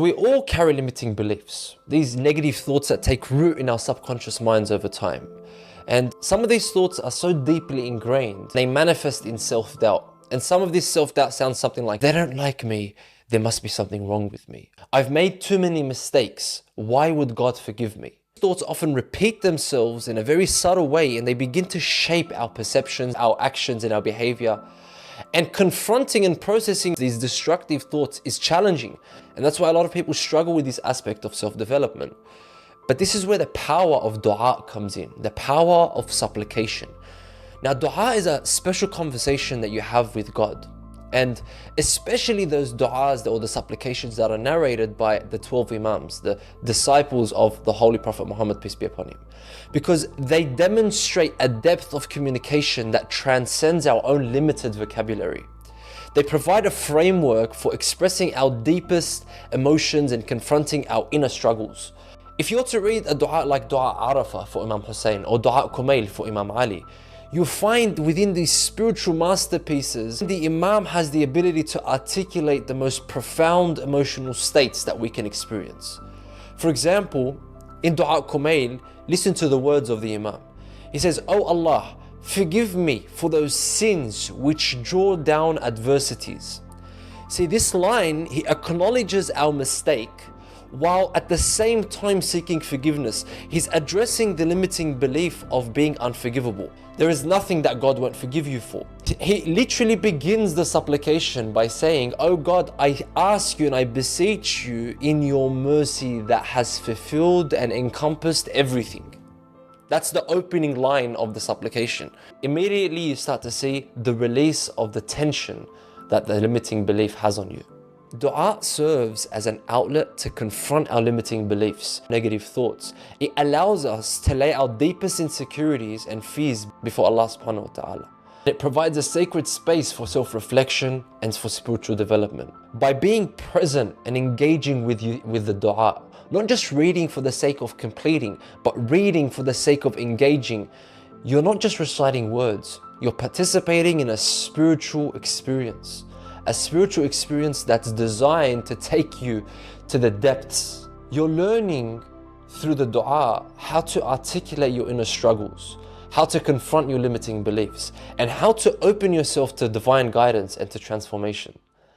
We all carry limiting beliefs, these negative thoughts that take root in our subconscious minds over time. And some of these thoughts are so deeply ingrained, they manifest in self-doubt. And some of this self-doubt sounds something like, they don't like me, there must be something wrong with me. I've made too many mistakes, why would God forgive me? Thoughts often repeat themselves in a very subtle way, and they begin to shape our perceptions, our actions, and our behavior. And confronting and processing these destructive thoughts is challenging. And that's why a lot of people struggle with this aspect of self-development. But this is where the power of dua comes in, the power of supplication. Now, dua is a special conversation that you have with God. And especially those du'as or the supplications that are narrated by the 12 Imams, the disciples of the Holy Prophet Muhammad, peace be upon him. Because they demonstrate a depth of communication that transcends our own limited vocabulary. They provide a framework for expressing our deepest emotions and confronting our inner struggles. If you were to read a dua like Dua Arafah for Imam Hussein or Dua Kumail for Imam Ali, you'll find within these spiritual masterpieces, the Imam has the ability to articulate the most profound emotional states that we can experience. For example, in Dua Kumail, listen to the words of the Imam. He says, "Oh Allah, forgive me for those sins which draw down adversities." See, this line, he acknowledges our mistake, while at the same time seeking forgiveness. He's addressing the limiting belief of being unforgivable. There is nothing that God won't forgive you for. He literally begins the supplication by saying, "Oh God, I ask you and I beseech you in your mercy that has fulfilled and encompassed everything." That's the opening line of the supplication. Immediately you start to see the release of the tension that the limiting belief has on you. Dua serves as an outlet to confront our limiting beliefs, negative thoughts. It allows us to lay our deepest insecurities and fears before Allah subhanahu wa ta'ala. It provides a sacred space for self-reflection and for spiritual development. By being present and engaging with the dua, not just reading for the sake of completing, but reading for the sake of engaging, you're not just reciting words, you're participating in a spiritual experience. A spiritual experience that's designed to take you to the depths. You're learning through the dua how to articulate your inner struggles, how to confront your limiting beliefs, and how to open yourself to divine guidance and to transformation.